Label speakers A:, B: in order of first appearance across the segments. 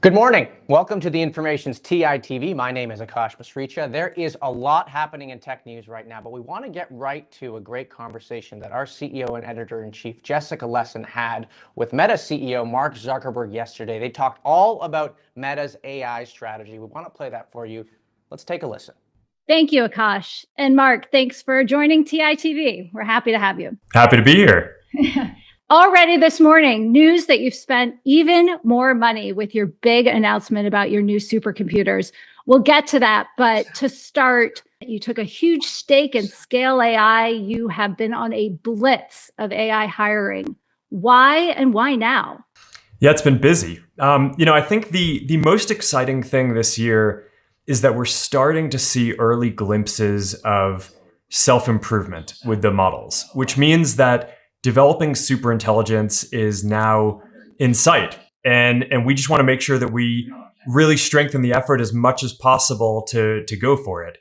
A: Good morning. Welcome to the Information's TITV. My name is Akash Masricha. There is a lot happening in tech news right now, but we want to get right to a great conversation that our CEO and editor-in-chief, Jessica Lessin, had with Meta CEO Mark Zuckerberg yesterday. They talked all about Meta's AI strategy. We want to play that for you. Let's take a listen.
B: Thank you, Akash. And Mark, thanks for joining TITV. We're happy to have you.
C: Happy to be here.
B: Already this morning, news that you've spent even more money with your big announcement about your new supercomputers. We'll get to that. But to start, you took a huge stake in Scale AI. You have been on a blitz of AI hiring. Why and why now?
C: Yeah, it's been busy. I think the most exciting thing this year is that we're starting to see early glimpses of self-improvement with the models, which means that developing superintelligence is now in sight. And we just want to make sure that we really strengthen the effort as much as possible to go for it.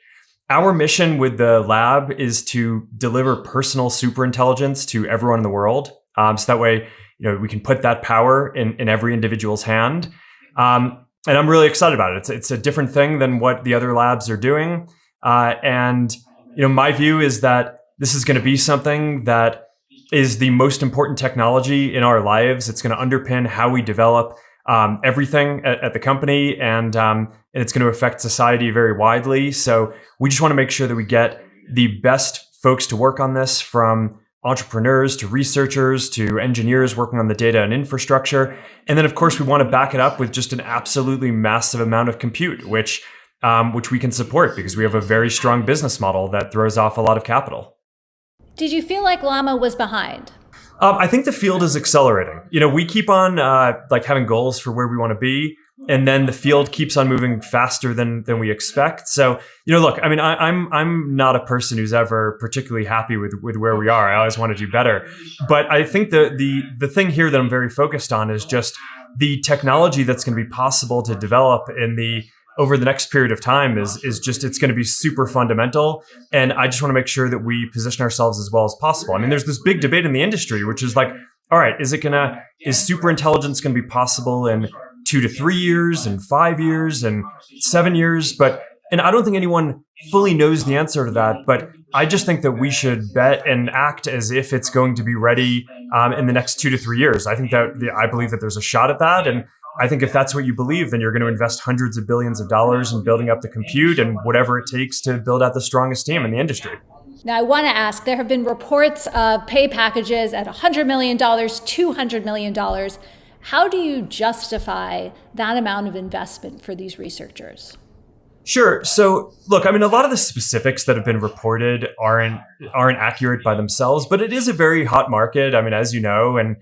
C: Our mission with the lab is to deliver personal superintelligence to everyone in the world. So that way, we can put that power in every individual's hand. And I'm really excited about it. It's a different thing than what the other labs are doing. And my view is that this is going to be something that is the most important technology in our lives. It's going to underpin how we develop everything at the company, and it's going to affect society very widely. So we just want to make sure that we get the best folks to work on this, from entrepreneurs to researchers to engineers working on the data and infrastructure. And then, of course, we want to back it up with just an absolutely massive amount of compute, which we can support because we have a very strong business model that throws off a lot of capital.
B: Did you feel like Llama was behind?
C: I think the field is accelerating. We keep on having goals for where we want to be, and then the field keeps on moving faster than we expect. So, look, I mean, I'm not a person who's ever particularly happy with where we are. I always want to do better. But I think the thing here that I'm very focused on is just the technology that's going to be possible to develop over the next period of time is just, it's going to be super fundamental. And I just want to make sure that we position ourselves as well as possible. I mean, there's this big debate in the industry, which is like, all right, is superintelligence going to be possible in 2 to 3 years and 5 years and 7 years? And I don't think anyone fully knows the answer to that, but I just think that we should bet and act as if it's going to be ready in the next 2 to 3 years. I believe that there's a shot at that. And I think if that's what you believe, then you're going to invest hundreds of billions of dollars in building up the compute and whatever it takes to build out the strongest team in the industry.
B: Now, I want to ask, there have been reports of pay packages at $100 million, $200 million. How do you justify that amount of investment for these researchers?
C: Sure. So, look, I mean, a lot of the specifics that have been reported aren't accurate by themselves, but it is a very hot market. I mean, as you know, and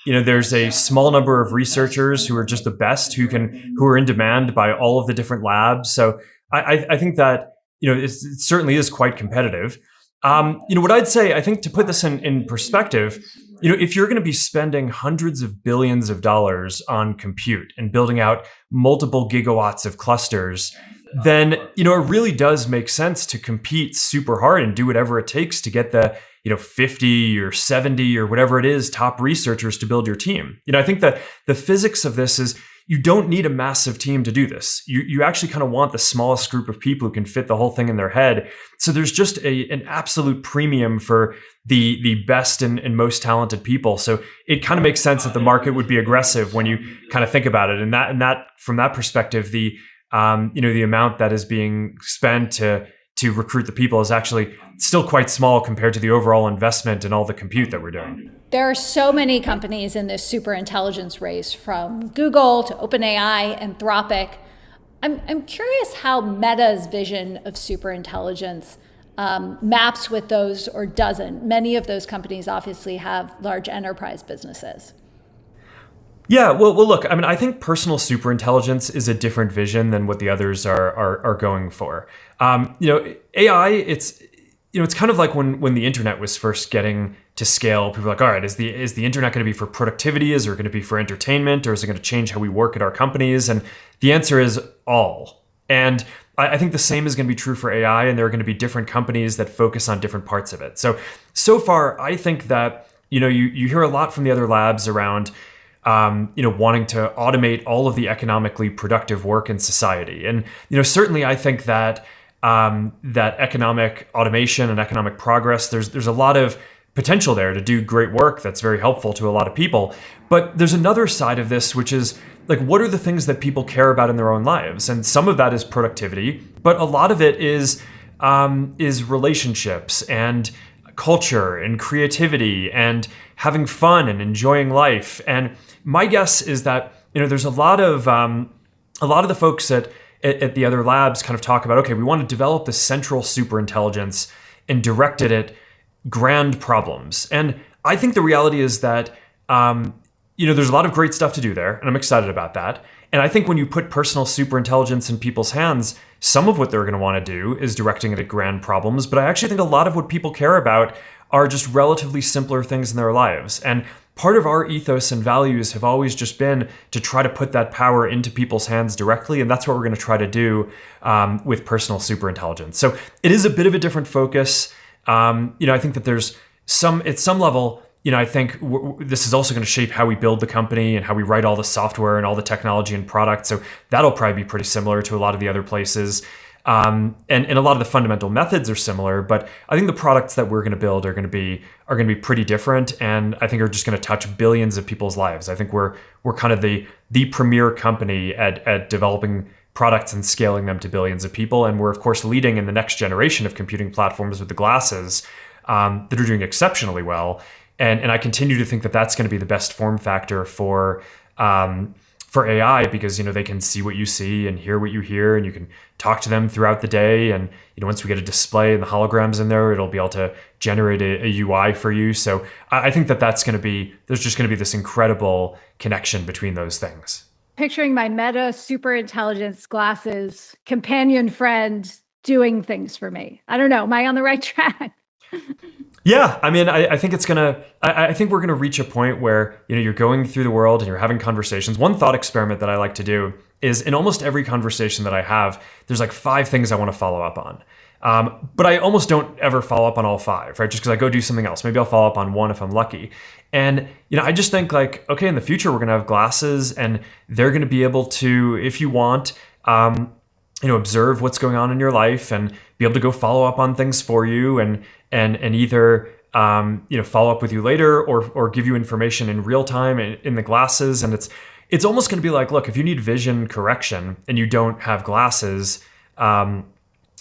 C: there's a small number of researchers who are just the best, who are in demand by all of the different labs. So I think that it certainly is quite competitive. What I'd say, I think, to put this in perspective, if you're going to be spending hundreds of billions of dollars on compute and building out multiple gigawatts of clusters, then it really does make sense to compete super hard and do whatever it takes to get the 50 or 70 or whatever it is top researchers to build your team. I think that the physics of this is you don't need a massive team to do this. You actually kind of want the smallest group of people who can fit the whole thing in their head. So there's just an absolute premium for the best and most talented people. So it kind of makes sense that the market would be aggressive when you kind of think about it. And that from that perspective, the amount that is being spent to recruit the people is actually still quite small compared to the overall investment and all the compute that we're doing.
B: There are so many companies in this superintelligence race, from Google to OpenAI, Anthropic. I'm curious how Meta's vision of superintelligence maps with those or doesn't. Many of those companies obviously have large enterprise businesses.
C: Yeah, well, look, I mean, I think personal superintelligence is a different vision than what the others are going for. AI, it's kind of like when the internet was first getting to scale. People were like, all right, is the internet going to be for productivity? Is it going to be for entertainment? Or is it going to change how we work at our companies? And the answer is all. And I think the same is going to be true for AI, and there are going to be different companies that focus on different parts of it. So far, I think that you hear a lot from the other labs around wanting to automate all of the economically productive work in society. And certainly I think that that economic automation and economic progress, there's a lot of potential there to do great work that's very helpful to a lot of people. But there's another side of this, which is like, what are the things that people care about in their own lives? And some of that is productivity, but a lot of it is relationships and culture and creativity and having fun and enjoying life. And my guess is that there's a lot of the folks at the other labs kind of talk about, okay, we want to develop this central superintelligence and direct it at grand problems. And I think the reality is that there's a lot of great stuff to do there, and I'm excited about that. And I think when you put personal superintelligence in people's hands, some of what they're going to want to do is directing it at grand problems. But I actually think a lot of what people care about are just relatively simpler things in their lives. And part of our ethos and values have always just been to try to put that power into people's hands directly. And that's what we're going to try to do with personal superintelligence. So it is a bit of a different focus. I think that there's at some level, I think this is also going to shape how we build the company and how we write all the software and all the technology and product. So that'll probably be pretty similar to a lot of the other places. And a lot of the fundamental methods are similar, but I think the products that we're going to build are going to be pretty different, and I think are just going to touch billions of people's lives. I think we're kind of the premier company at developing products and scaling them to billions of people, and we're of course leading in the next generation of computing platforms with the glasses that are doing exceptionally well. And I continue to think that that's going to be the best form factor for AI, because they can see what you see and hear what you hear, and you can talk to them throughout the day. And once we get a display and the holograms in there, it'll be able to generate a UI for you. So I think that there's just going to be this incredible connection between those things.
B: Picturing my Meta super intelligence glasses companion friend doing things for me. I don't know. Am I on the right track?
C: Yeah, I mean, I think I think we're gonna reach a point where you're going through the world and you're having conversations. One thought experiment that I like to do is, in almost every conversation that I have, there's like 5 things I want to follow up on. But I almost don't ever follow up on all 5, right? Just because I go do something else. Maybe I'll follow up on 1 if I'm lucky. And I just think like, okay, in the future we're gonna have glasses, and they're gonna be able to, if you want, observe what's going on in your life and be able to go follow up on things for you, and either follow up with you later or give you information in real time in the glasses. And it's almost going to be like, look, if you need vision correction and you don't have glasses,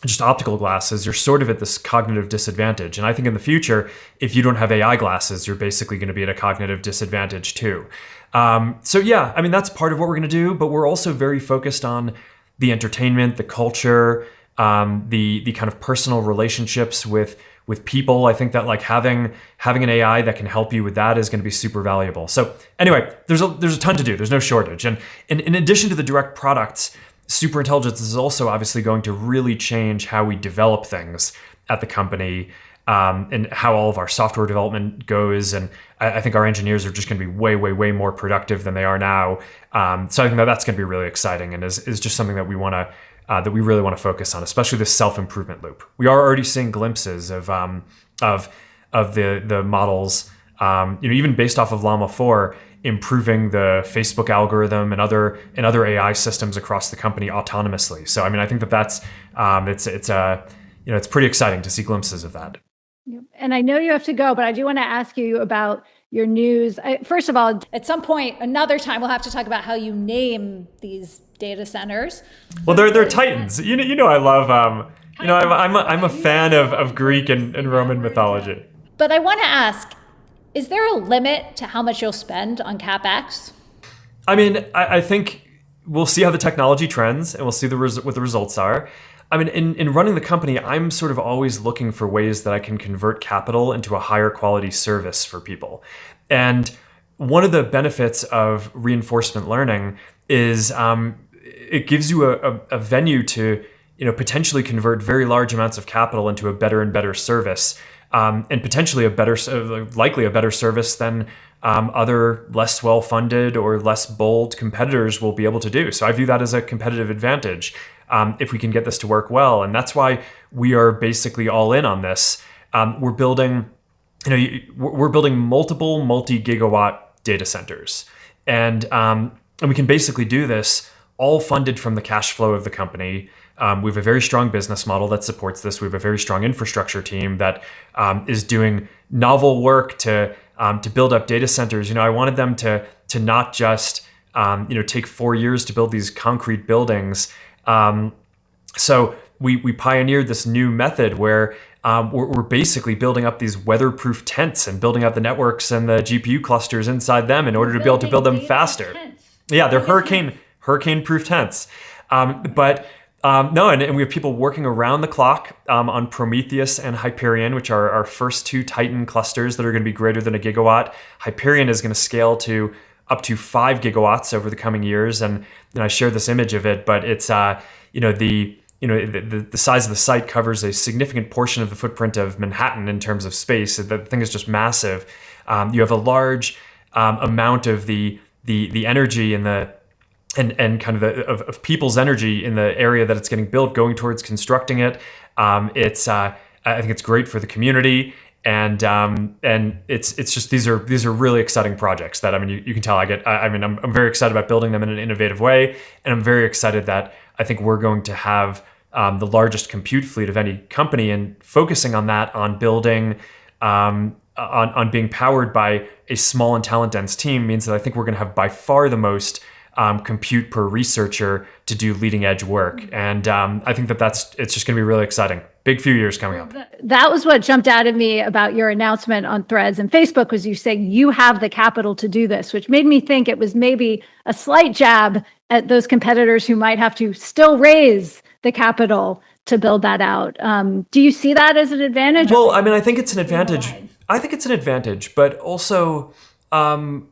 C: just optical glasses, you're sort of at this cognitive disadvantage. And I think in the future, if you don't have AI glasses, you're basically going to be at a cognitive disadvantage too. So yeah, I mean, that's part of what we're going to do, but we're also very focused on the entertainment, the culture, the kind of personal relationships with people. I think that like having an AI that can help you with that is going to be super valuable. So anyway, there's a ton to do. There's no shortage. And in addition to the direct products, superintelligence is also obviously going to really change how we develop things at the company, and how all of our software development goes. And I think our engineers are just going to be way, way, way more productive than they are now. So I think that's going to be really exciting, and is just something that we really want to focus on, especially this self-improvement loop. We are already seeing glimpses of the models, even based off of Llama 4, improving the Facebook algorithm and other AI systems across the company autonomously. So I mean, I think that's it's pretty exciting to see glimpses of that.
B: And I know you have to go, but I do want to ask you about your news. First of all, at some point, another time, we'll have to talk about how you name these data centers.
C: Well, they're titans. I love. I'm a fan of Greek and Roman mythology.
B: But I want to ask, is there a limit to how much you'll spend on CapEx?
C: I mean, I think we'll see how the technology trends, and we'll see what the results are. I mean, in running the company, I'm sort of always looking for ways that I can convert capital into a higher quality service for people. And one of the benefits of reinforcement learning is it gives you a venue to potentially convert very large amounts of capital into a better and better service, and potentially likely a better service than other less well-funded or less bold competitors will be able to do. So I view that as a competitive advantage if we can get this to work well. And that's why we are basically all in on this. We're building multiple multi-gigawatt data centers. And we can basically do this all funded from the cash flow of the company. We have a very strong business model that supports this. We have a very strong infrastructure team that is doing novel work to build up data centers. I wanted them to not just take 4 years to build these concrete buildings. So we pioneered this new method where we're basically building up these weatherproof tents and building out the networks and the GPU clusters inside them in order to be able to build them faster. Yeah, they're hurricane-proof tents. No, and we have people working around the clock on Prometheus and Hyperion, which are our first 2 Titan clusters that are going to be greater than 1 gigawatt. Hyperion is going to scale to up to 5 gigawatts over the coming years, and I shared this image of it, but it's the size of the site covers a significant portion of the footprint of Manhattan in terms of space. The thing is just massive. You have a large amount of the energy in the and kind of people's energy in the area that it's getting built going towards constructing it. I think it's great for the community, and it's just these are really exciting projects that you can tell I'm very excited about building them in an innovative way, and I'm very excited that I think we're going to have the largest compute fleet of any company, and focusing on that, on building on being powered by a small and talent dense team means that I think we're going to have by far the most compute per researcher to do leading edge work. And I think it's just going to be really exciting. Big few years coming up.
B: That was what jumped out at me about your announcement on Threads and Facebook, was you saying you have the capital to do this, which made me think it was maybe a slight jab at those competitors who might have to still raise the capital to build that out. Do you see that as an advantage?
C: Well, I think it's an advantage. I think it's an advantage, but also, I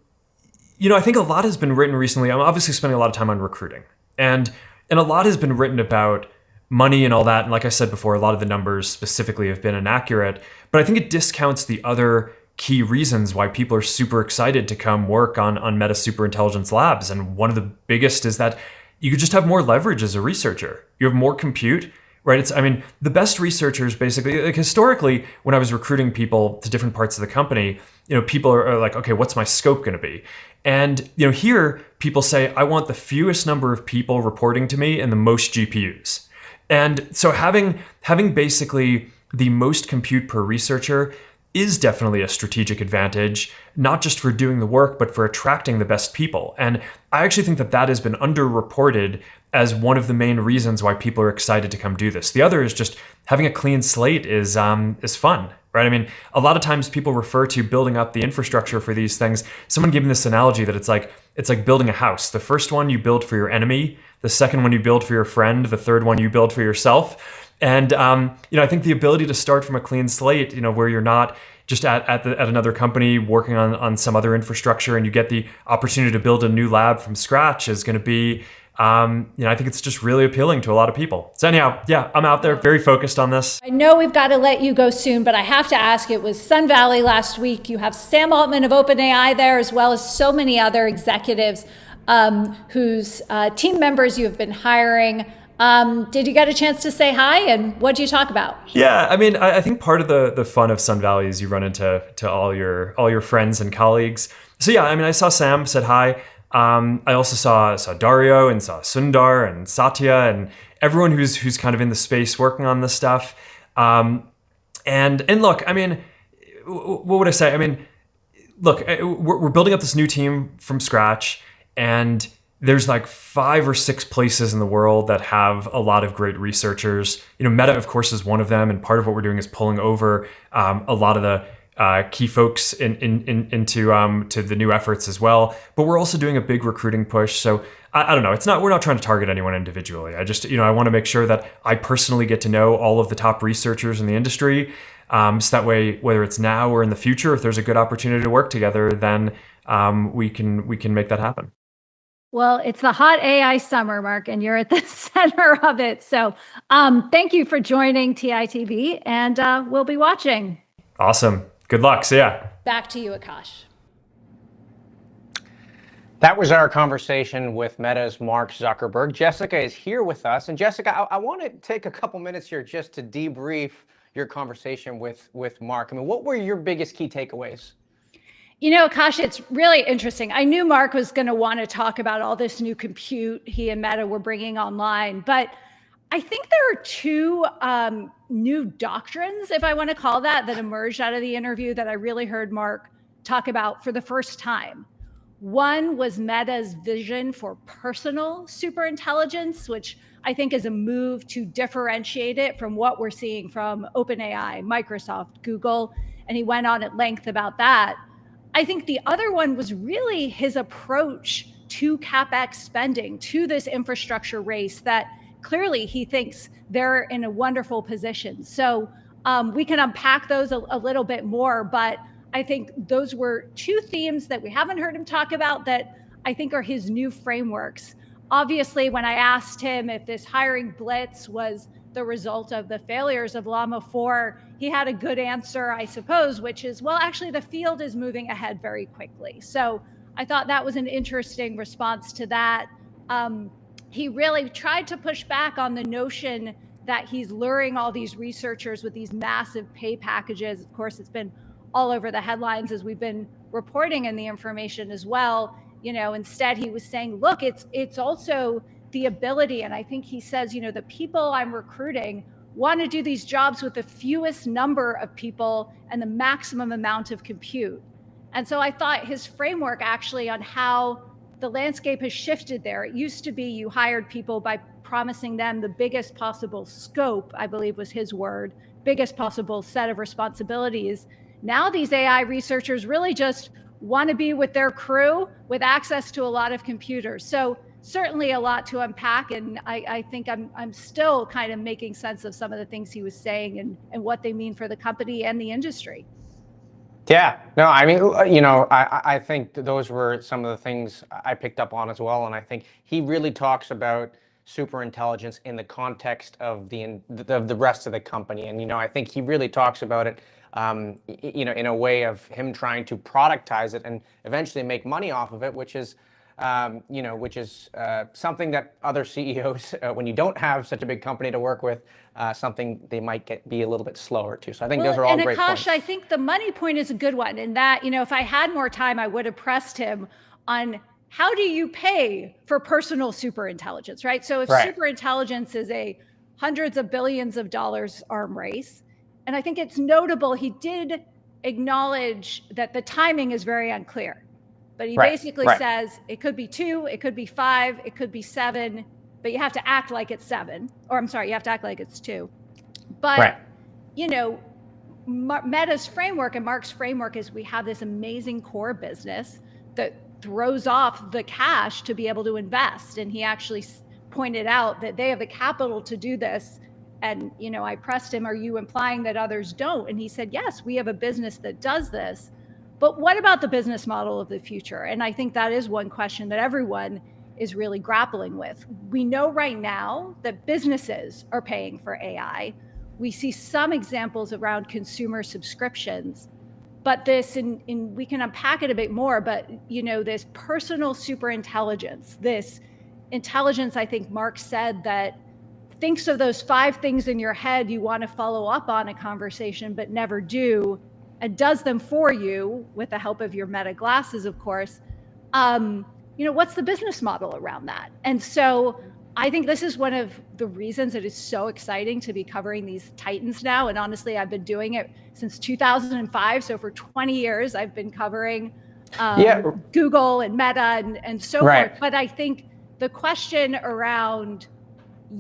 C: think a lot has been written recently. I'm obviously spending a lot of time on recruiting, and a lot has been written about money and all that. And like I said before, a lot of the numbers specifically have been inaccurate, but I think it discounts the other key reasons why people are super excited to come work on Meta Superintelligence Labs. And one of the biggest is that you could just have more leverage as a researcher. You have more compute, right? The best researchers basically, like historically, when I was recruiting people to different parts of the company, people are like, okay, what's my scope going to be? And, here people say, I want the fewest number of people reporting to me and the most GPUs. And so having basically the most compute per researcher is definitely a strategic advantage, not just for doing the work, but for attracting the best people. And I actually think that has been underreported as one of the main reasons why people are excited to come do this. The other is just having a clean slate is fun, right? A lot of times people refer to building up the infrastructure for these things. Someone gave me this analogy that it's like building a house. The first one you build for your enemy, the second one you build for your friend, the third one you build for yourself. And I think the ability to start from a clean slate, where you're not just at another company working on some other infrastructure, and you get the opportunity to build a new lab from scratch, is going to be, I think it's just really appealing to a lot of people. So anyhow, yeah, I'm out there very focused on this.
B: I know we've got to let you go soon, but I have to ask, it was Sun Valley last week. You have Sam Altman of OpenAI there, as well as so many other executives whose team members you have been hiring. Did you get a chance to say hi, and what did you talk about?
C: Yeah, I think part of the fun of Sun Valley is you run into all your friends and colleagues. So yeah, I saw Sam, said hi. I also saw Dario and saw Sundar and Satya and everyone who's kind of in the space working on this stuff. And look, what would I say? Look, we're building up this new team from scratch, and there's like 5 or 6 places in the world that have a lot of great researchers. Meta, of course, is one of them, and part of what we're doing is pulling over a lot of the key folks into the new efforts as well. But we're also doing a big recruiting push. So I don't know. We're not trying to target anyone individually. I just I want to make sure that I personally get to know all of the top researchers in the industry. So that way, whether it's now or in the future, if there's a good opportunity to work together, then we can make that happen.
B: Well, it's the hot AI summer, Mark, and you're at the center of it. So thank you for joining TITV, and we'll be watching.
C: Awesome. Good luck. See ya.
B: Back to you, Akash.
A: That was our conversation with Meta's Mark Zuckerberg. Jessica is here with us. And Jessica, I want to take a couple minutes here just to debrief your conversation with Mark. What were your biggest key takeaways?
B: Akash, it's really interesting. I knew Mark was going to want to talk about all this new compute he and Meta were bringing online, but I think there are two new doctrines, if I want to call that emerged out of the interview that I really heard Mark talk about for the first time. One was Meta's vision for personal superintelligence, which I think is a move to differentiate it from what we're seeing from OpenAI, Microsoft, Google, and he went on at length about that. I think the other one was really his approach to CapEx spending, to this infrastructure race that clearly he thinks they're in a wonderful position. So we can unpack those a little bit more, but I think those were two themes that we haven't heard him talk about that I think are his new frameworks. Obviously, when I asked him if this hiring blitz was the result of the failures of Llama 4, he had a good answer, I suppose, which is, well, actually, the field is moving ahead very quickly. So I thought that was an interesting response to that. He really tried to push back on the notion that he's luring all these researchers with these massive pay packages. Of course, it's been all over the headlines as we've been reporting in the information as well. Instead, he was saying, look, it's also the ability, and I think he says, the people I'm recruiting want to do these jobs with the fewest number of people and the maximum amount of compute. And so I thought his framework actually on how the landscape has shifted there. It used to be you hired people by promising them the biggest possible scope, I believe was his word, biggest possible set of responsibilities. Now these AI researchers really just want to be with their crew with access to a lot of computers. So certainly a lot to unpack. And I think I'm still kind of making sense of some of the things he was saying and what they mean for the company and the industry.
A: Yeah, no, I mean, I think those were some of the things I picked up on as well. And I think he really talks about superintelligence in the context of the rest of the company. And, I think he really talks about it, in a way of him trying to productize it and eventually make money off of it, which is something that other CEOs, when you don't have such a big company to work with, something they might be a little bit slower to. So I think those are all great
B: Akash,
A: points.
B: I think the money point is a good one. In that, if I had more time, I would have pressed him on how do you pay for personal superintelligence, right? So if superintelligence is a hundreds of billions of dollars arm race, and I think it's notable, he did acknowledge that the timing is very unclear. But he basically says it could be 2, it could be 5, it could be 7, but you have to act like it's 7. Or I'm sorry, you have to act like it's 2. But, Meta's framework and Mark's framework is we have this amazing core business that throws off the cash to be able to invest. And he actually pointed out that they have the capital to do this. And, I pressed him, are you implying that others don't? And he said, yes, we have a business that does this. But what about the business model of the future? And I think that is one question that everyone is really grappling with. We know right now that businesses are paying for AI. We see some examples around consumer subscriptions, but this, we can unpack it a bit more, but this personal superintelligence, this intelligence, I think Mark said, that thinks of those 5 things in your head you want to follow up on a conversation, but never do, and does them for you with the help of your Meta glasses, of course. What's the business model around that? And so I think this is one of the reasons it is so exciting to be covering these titans now. And honestly, I've been doing it since 2005. So for 20 years, I've been covering Google and Meta and so forth. But I think the question around,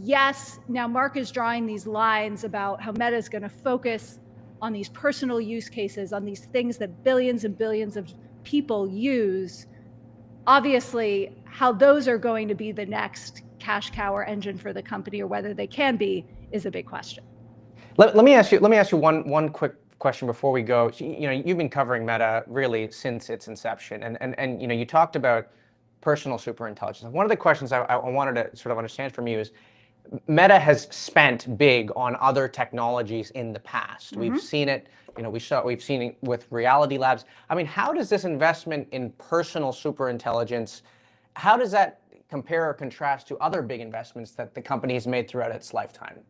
B: yes, now Mark is drawing these lines about how Meta is going to focus on these personal use cases, on these things that billions and billions of people use. Obviously, how those are going to be the next cash cow or engine for the company, or whether they can be, is a big question.
A: Let me ask you one quick question before we go. You've been covering Meta really since its inception, and you talked about personal superintelligence. One of the questions I wanted to sort of understand from you is, Meta has spent big on other technologies in the past. Mm-hmm. We've seen it, we've seen it with Reality Labs. I mean, how does this investment in personal superintelligence, how does that compare or contrast to other big investments that the company has made throughout its lifetime?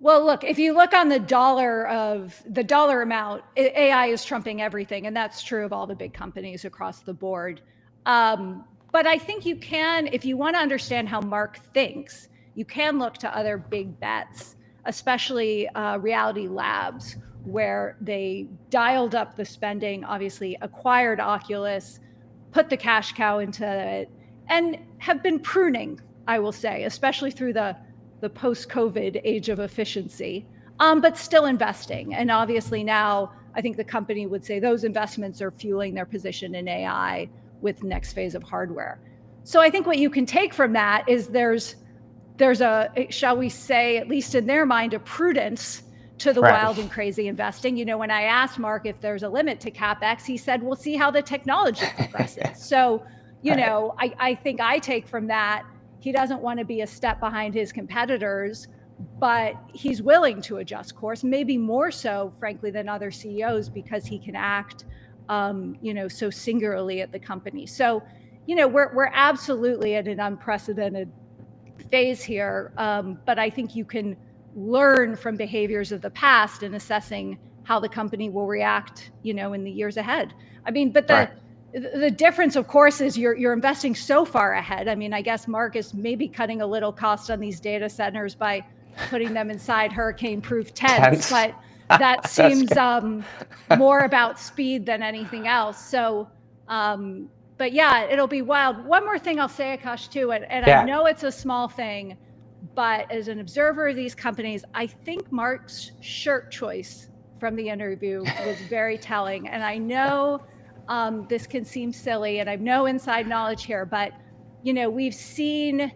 B: Well, look, if you look on the dollar amount, AI is trumping everything. And that's true of all the big companies across the board. But I think you can, if you want to understand how Mark thinks, you can look to other big bets, especially Reality Labs, where they dialed up the spending, obviously acquired Oculus, put the cash cow into it, and have been pruning, I will say, especially through the post-COVID age of efficiency, but still investing. And obviously now, I think the company would say those investments are fueling their position in AI with the next phase of hardware. So I think what you can take from that is there's a, shall we say, at least in their mind, a prudence to the wild and crazy investing. You know, when I asked Mark if there's a limit to CapEx, he said, we'll see how the technology progresses. So, you know, I think I take from that, he doesn't want to be a step behind his competitors, but he's willing to adjust course, maybe more so, frankly, than other CEOs, because he can act, you know, so singularly at the company. So, you know, we're absolutely at an unprecedented phase here, but I think you can learn from behaviors of the past in assessing how the company will react, you know, in the years ahead. I mean, but the difference, of course, is you're investing so far ahead. I mean, I guess Mark is maybe cutting a little cost on these data centers by putting them inside hurricane-proof tents, but that seems more about speed than anything else. So, but yeah, it'll be wild. One more thing I'll say, Akash, too, and I know it's a small thing, but as an observer of these companies, I think Mark's shirt choice from the interview was very telling. And I know this can seem silly, and I have no inside knowledge here, but, you know, we've seen,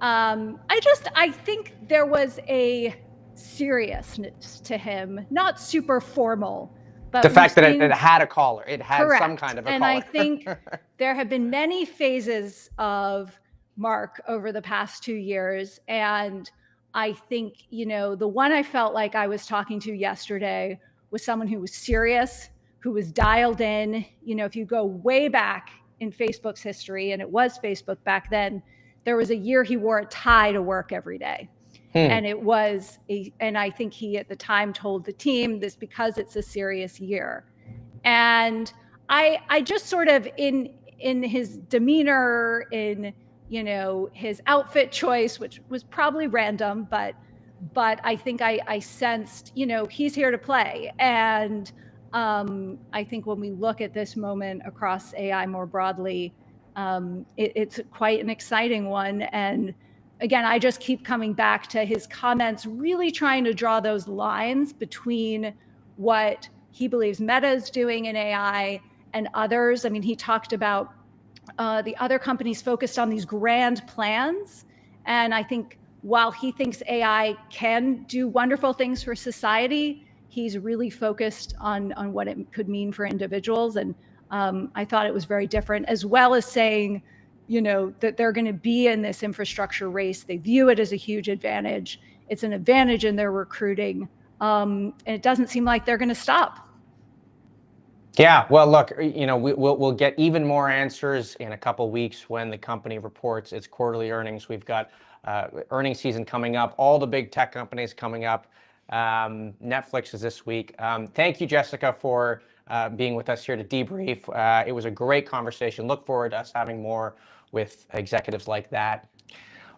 B: I think there was a seriousness to him, not super formal, but
A: the fact that it had a collar, it had some kind of a collar.
B: And I think there have been many phases of Mark over the past 2 years. And I think, you know, the one I felt like I was talking to yesterday was someone who was serious, who was dialed in. You know, if you go way back in Facebook's history, and it was Facebook back then, there was a year he wore a tie to work every day. And it was, and I think he at the time told the team this because it's a serious year. And I just sort of in his demeanor, in, you know, his outfit choice, which was probably random, but I think I sensed, you know, he's here to play. And I think when we look at this moment across AI more broadly, it's quite an exciting one. And again, I just keep coming back to his comments, really trying to draw those lines between what he believes Meta is doing in AI and others. I mean, he talked about the other companies focused on these grand plans. And I think while he thinks AI can do wonderful things for society, he's really focused on what it could mean for individuals. And I thought it was very different, as well as saying, you know, that they're going to be in this infrastructure race. They view it as a huge advantage. It's an advantage in their recruiting. And it doesn't seem like they're going to stop.
A: Yeah, well, look, you know, we'll get even more answers in a couple of weeks when the company reports its quarterly earnings. We've got earnings season coming up, all the big tech companies coming up. Netflix is this week. Thank you, Jessica, for being with us here to debrief. It was a great conversation. Look forward to us having more with executives like that.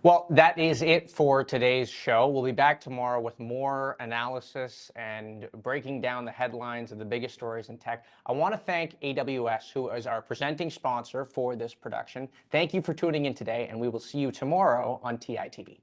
A: Well, that is it for today's show. We'll be back tomorrow with more analysis and breaking down the headlines of the biggest stories in tech. I want to thank AWS, who is our presenting sponsor for this production. Thank you for tuning in today, and we will see you tomorrow on TITV.